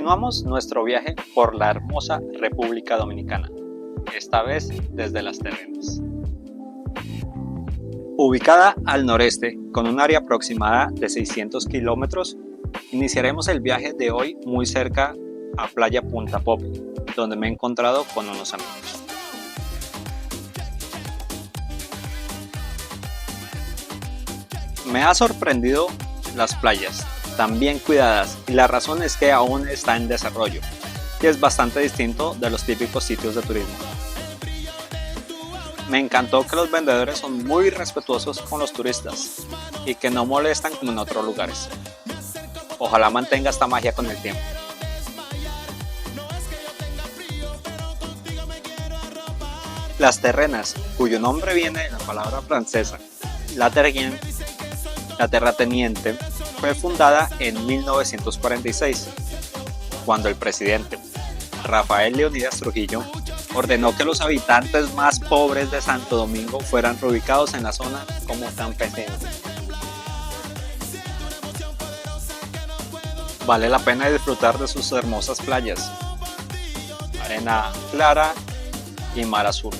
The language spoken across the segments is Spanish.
Continuamos nuestro viaje por la hermosa República Dominicana, esta vez desde Las Terrenas. Ubicada al noreste, con un área aproximada de 600 kilómetros, iniciaremos el viaje de hoy muy cerca a Playa Punta Popi, donde me he encontrado con unos amigos. Me ha sorprendido las playas, tan bien cuidadas, y la razón es que aún está en desarrollo y es bastante distinto de los típicos sitios de turismo. Me encantó que los vendedores son muy respetuosos con los turistas y que no molestan como en otros lugares. Ojalá mantenga esta magia con el tiempo. Las Terrenas, cuyo nombre viene de la palabra francesa la terrateniente, fue fundada en 1946, cuando el presidente Rafael Leónidas Trujillo ordenó que los habitantes más pobres de Santo Domingo fueran reubicados en la zona como campesinos. Vale la pena disfrutar de sus hermosas playas, arena clara y mar azul.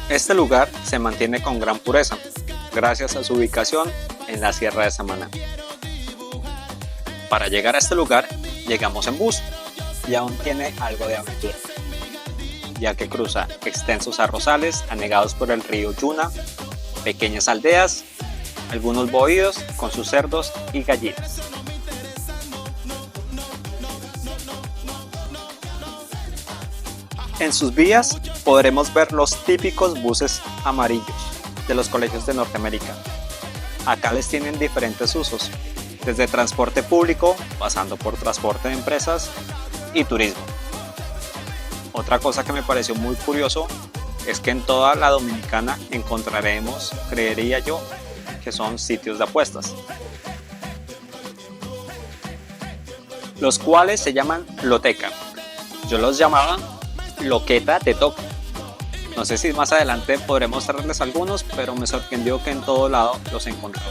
Este lugar se mantiene con gran pureza, gracias a su ubicación en la Sierra de Samaná. Para llegar a este lugar, llegamos en bus y aún tiene algo de aventura, ya que cruza extensos arrozales anegados por el río Yuna, pequeñas aldeas, algunos bohíos con sus cerdos y gallinas. En sus vías podremos ver los típicos buses amarillos de los colegios de Norteamérica. Acá les tienen diferentes usos, desde transporte público, pasando por transporte de empresas y turismo. Otra cosa que me pareció muy curioso es que en toda la Dominicana encontraremos, creería yo, que son sitios de apuestas, los cuales se llaman loteca. Yo los llamaba loqueta te toca. No sé si más adelante podré mostrarles algunos, pero me sorprendió que en todo lado los encontré.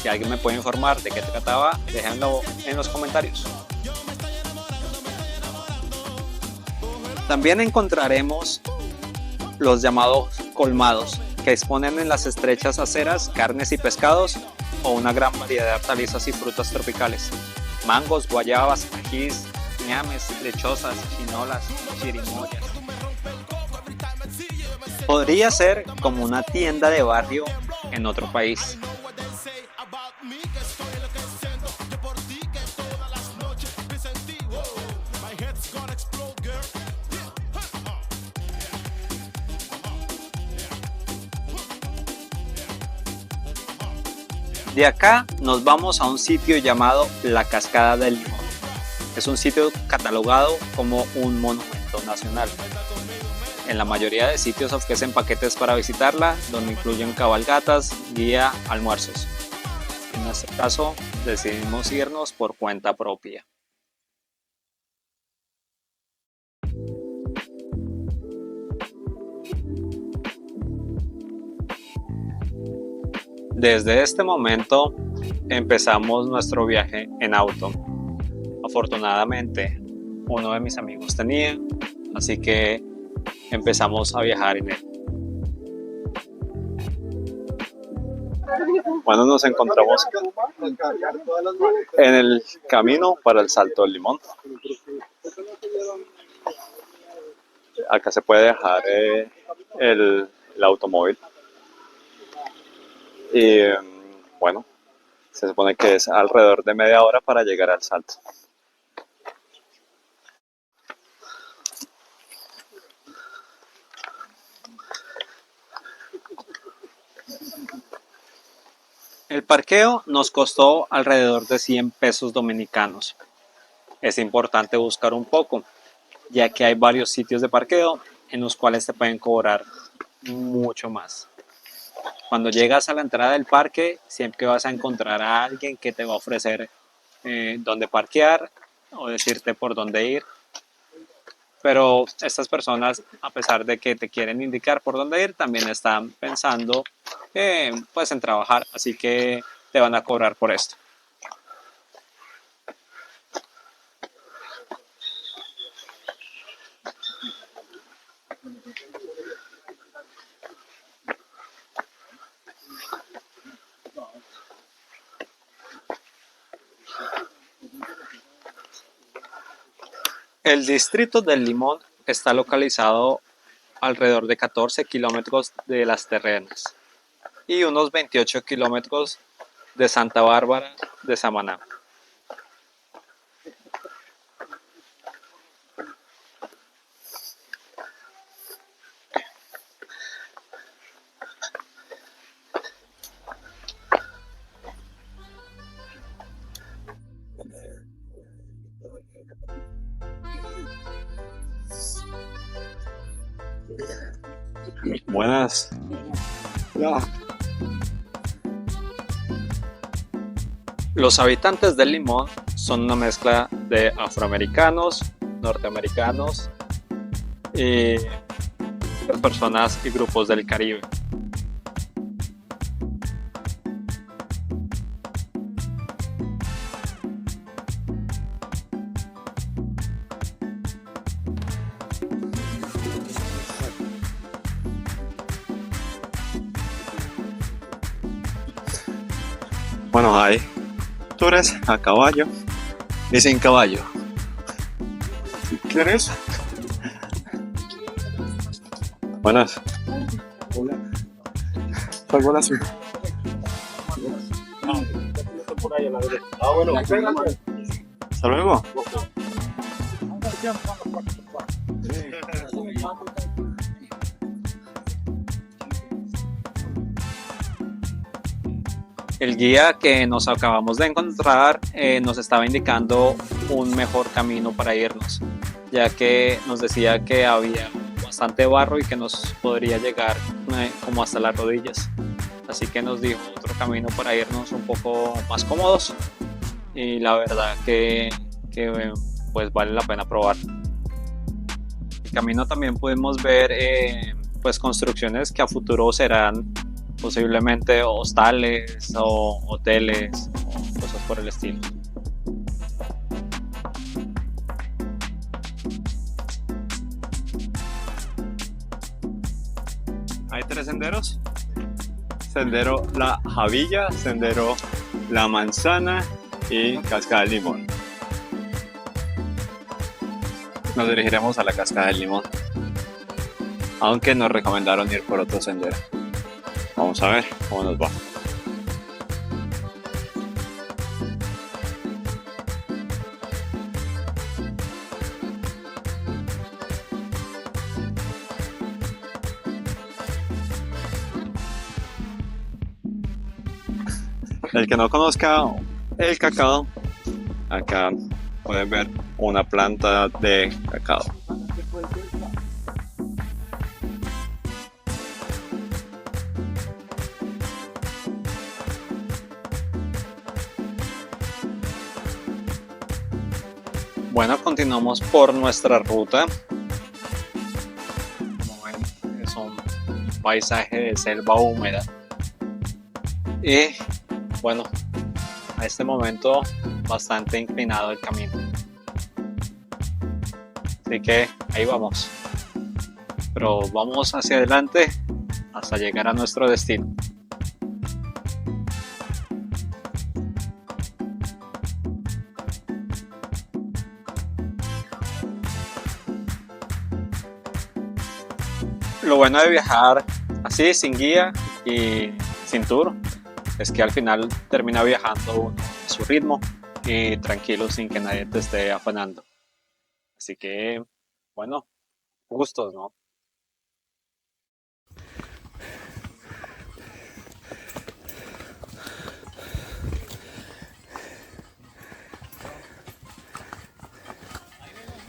Si alguien me puede informar de qué trataba, déjenlo en los comentarios. También encontraremos los llamados colmados, que exponen en las estrechas aceras carnes y pescados o una gran variedad de hortalizas y frutas tropicales: mangos, guayabas, ajís, ñames, lechosas, chinolas, chirimoyas. Podría ser como una tienda de barrio en otro país. De acá nos vamos a un sitio llamado La Cascada del Limón. Es un sitio catalogado como un monumento nacional. En la mayoría de sitios ofrecen paquetes para visitarla, donde incluyen cabalgatas, guía, almuerzos. En nuestro caso, decidimos irnos por cuenta propia. Desde este momento empezamos nuestro viaje en auto. Afortunadamente, uno de mis amigos tenía, así que empezamos a viajar en él. Bueno, nos encontramos en el camino para el Salto del Limón. Acá se puede dejar el automóvil. Y bueno, se supone que es alrededor de media hora para llegar al salto. El parqueo nos costó alrededor de 100 pesos dominicanos. Es importante buscar un poco, ya que hay varios sitios de parqueo en los cuales te pueden cobrar mucho más. Cuando llegas a la entrada del parque, siempre vas a encontrar a alguien que te va a ofrecer dónde parquear o decirte por dónde ir. Pero estas personas, a pesar de que te quieren indicar por dónde ir, también están pensando pues en trabajar, así que te van a cobrar por esto. El distrito del Limón está localizado alrededor de 14 kilómetros de Las Terrenas y unos 28 kilómetros de Santa Bárbara de Samaná. Buenas. Los habitantes del Limón son una mezcla de afroamericanos, norteamericanos y personas y grupos del Caribe. Bueno, hay tours a caballo y sin caballo. ¿Quieres? Buenas. Hola. Salgo a la ciudad. Hasta luego. El guía que nos acabamos de encontrar nos estaba indicando un mejor camino para irnos, ya que nos decía que había bastante barro y que nos podría llegar como hasta las rodillas. Así que nos dijo otro camino para irnos un poco más cómodos y la verdad que pues vale la pena probar. En el camino también pudimos ver pues construcciones que a futuro serán posiblemente hostales o hoteles o cosas por el estilo. Hay 3 senderos. Sendero La Javilla, Sendero La Manzana y Cascada del Limón. Nos dirigiremos a la Cascada del Limón, aunque nos recomendaron ir por otro sendero. Vamos a ver cómo nos va. El que no conozca el cacao, acá pueden ver una planta de cacao. Bueno, continuamos por nuestra ruta. Como ven, es un paisaje de selva húmeda. Y bueno, a este momento bastante inclinado el camino. Así que ahí vamos. Pero vamos hacia adelante hasta llegar a nuestro destino. Lo bueno de viajar así, sin guía y sin tour, es que al final termina viajando uno a su ritmo y tranquilo sin que nadie te esté afanando. Así que, bueno, gustos, ¿no?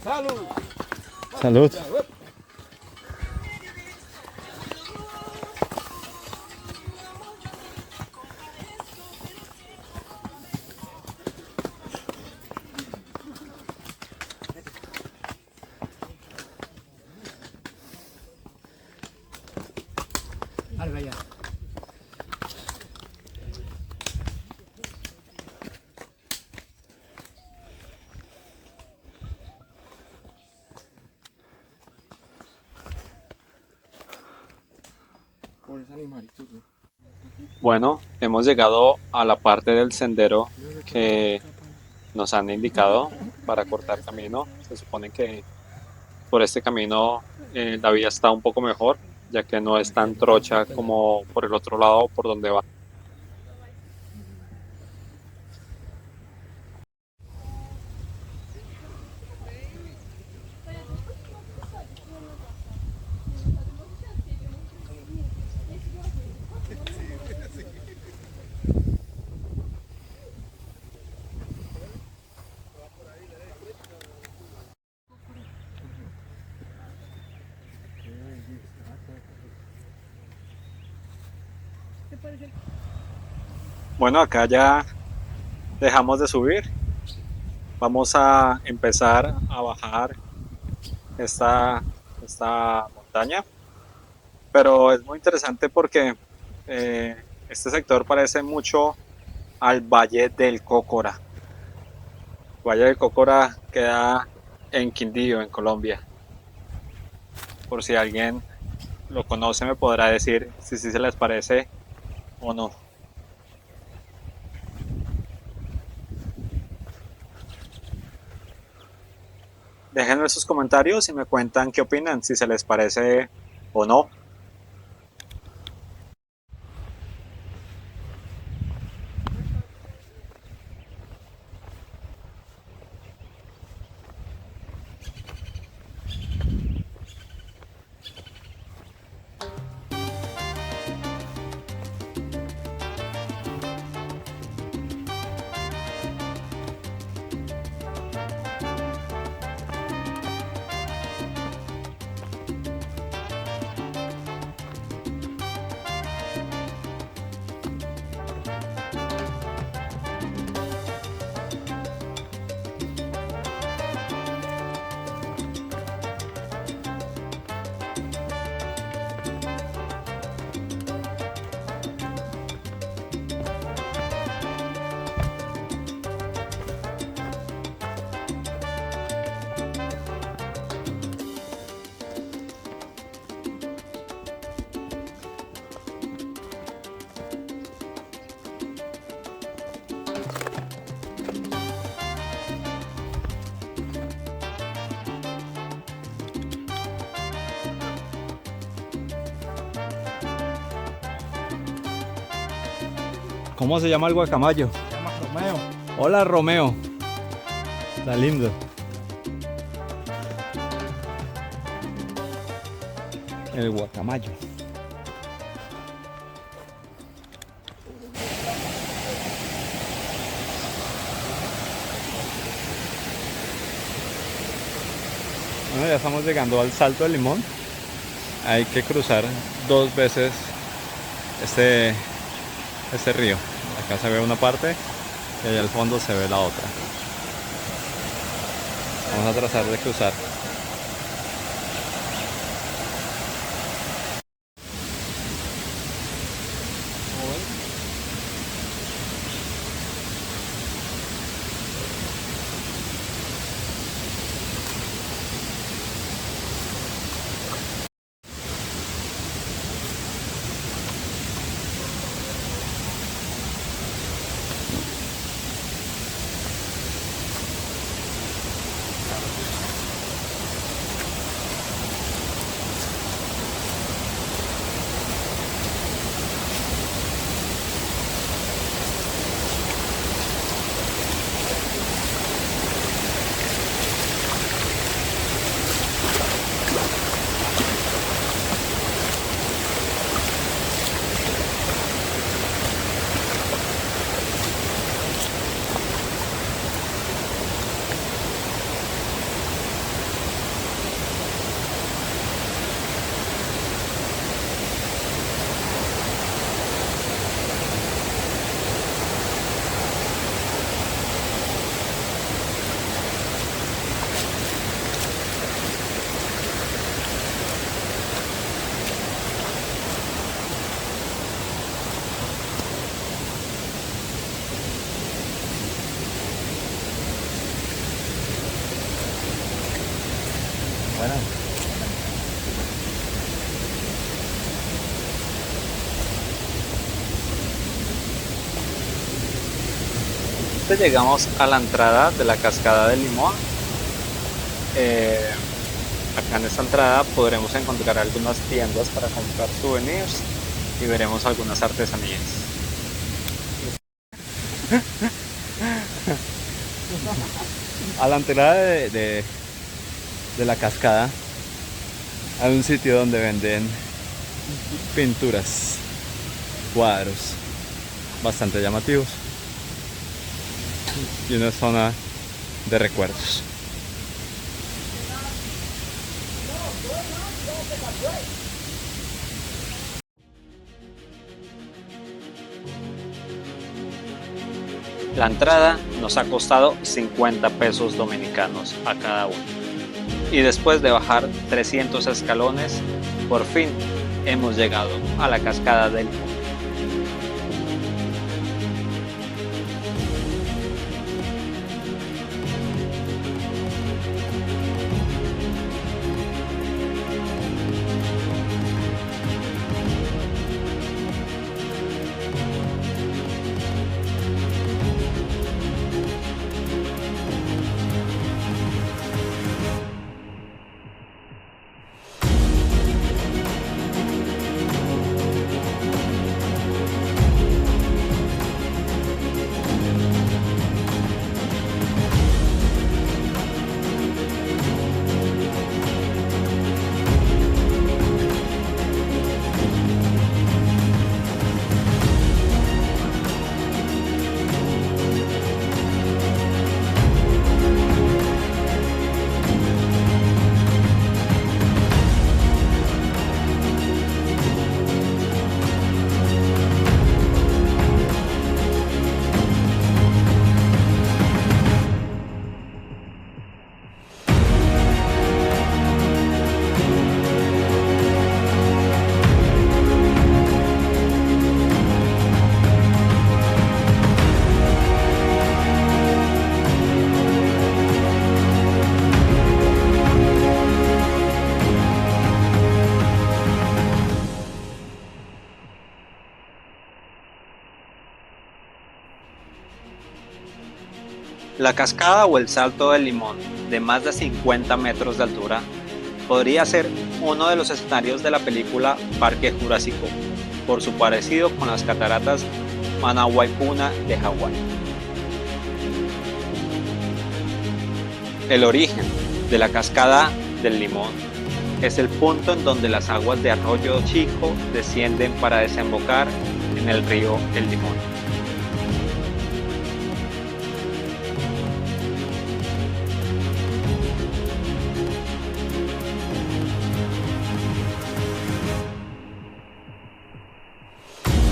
Salud. Salud. allá. Pobres animalitos, ¿no? Bueno, hemos llegado a la parte del sendero que nos han indicado para cortar camino. Se supone que por este camino la vía está un poco mejor, ya que no es tan trocha como por el otro lado por donde va. Bueno, acá ya dejamos de subir. Vamos a empezar a bajar esta montaña. Pero es muy interesante porque este sector parece mucho al Valle del Cocora. Valle del Cocora queda en Quindío, en Colombia. Por si alguien lo conoce, me podrá decir si se les parece o no. Déjenme sus comentarios y me cuentan qué opinan, si se les parece o no. ¿Cómo se llama el guacamayo? Se llama Romeo. Hola, Romeo. Está lindo. El guacamayo. Bueno, ya estamos llegando al Salto del Limón. Hay que cruzar 2 veces este río. Acá se ve una parte y allá al fondo se ve la otra. Vamos a tratar de cruzar. Bueno. Llegamos a la entrada de la cascada del Limón. Acá en esta entrada podremos encontrar algunas tiendas para comprar souvenirs y veremos algunas artesanías. A la entrada de la cascada hay un sitio donde venden pinturas, cuadros bastante llamativos y una zona de recuerdos. La entrada nos ha costado 50 pesos dominicanos a cada uno. Y después de bajar 300 escalones, por fin hemos llegado a la cascada del Limón. La cascada o el Salto del Limón, de más de 50 metros de altura, podría ser uno de los escenarios de la película Parque Jurásico, por su parecido con las cataratas Manahuaypuna de Hawái. El origen de la cascada del Limón es el punto en donde las aguas de Arroyo Chico descienden para desembocar en el río El Limón.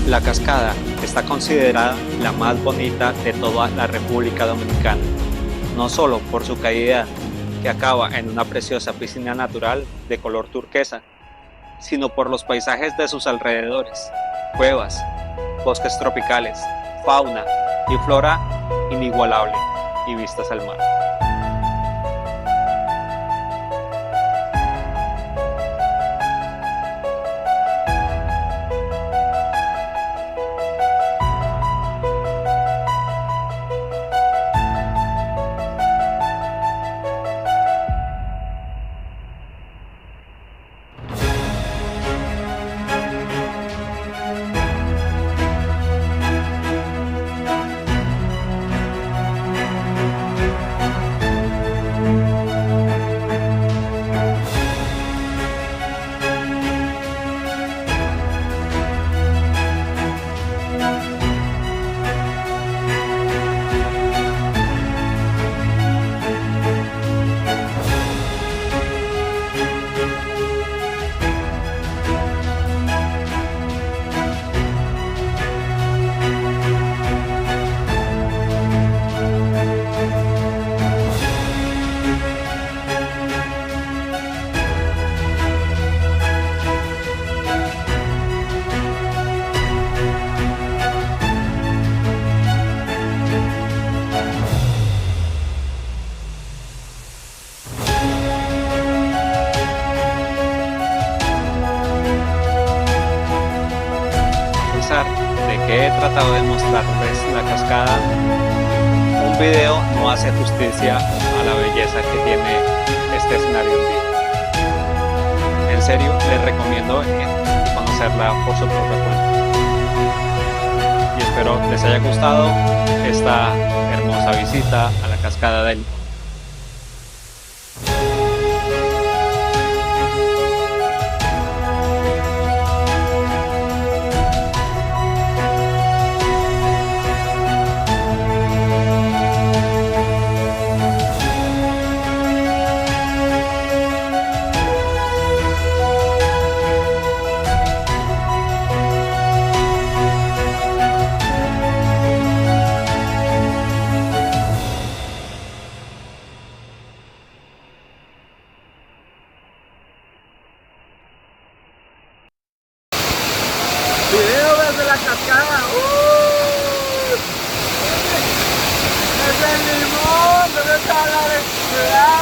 La cascada está considerada la más bonita de toda la República Dominicana, no solo por su caída, que acaba en una preciosa piscina natural de color turquesa, sino por los paisajes de sus alrededores, cuevas, bosques tropicales, fauna y flora inigualable y vistas al mar. que he tratado de mostrarles la cascada, un video no hace justicia a la belleza que tiene este escenario en vivo. En serio, les recomiendo venir y conocerla por su propia cuenta. Y espero les haya gustado esta hermosa visita a la cascada del Limón. Video desde la cascada. Desde el Limón, ¿dónde está la ciudad?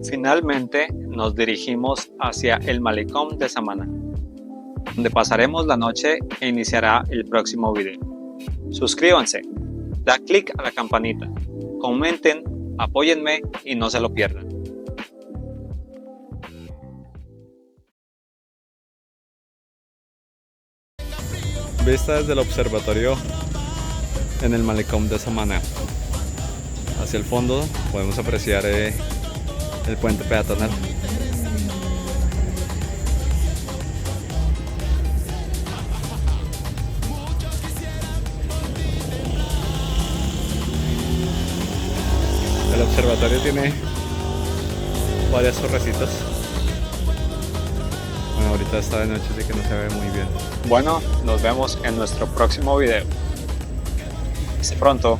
Finalmente nos dirigimos hacia el Malecón de Samaná, donde pasaremos la noche e iniciará el próximo video. Suscríbanse, da clic a la campanita, comenten, apóyenme y no se lo pierdan. Vista desde el observatorio en el Malecón de Samaná. Hacia el fondo podemos apreciar el puente peatonal. El observatorio tiene varias torrecitas. Bueno, ahorita está de noche, así que no se ve muy bien. Bueno, nos vemos en nuestro próximo video. Hasta pronto.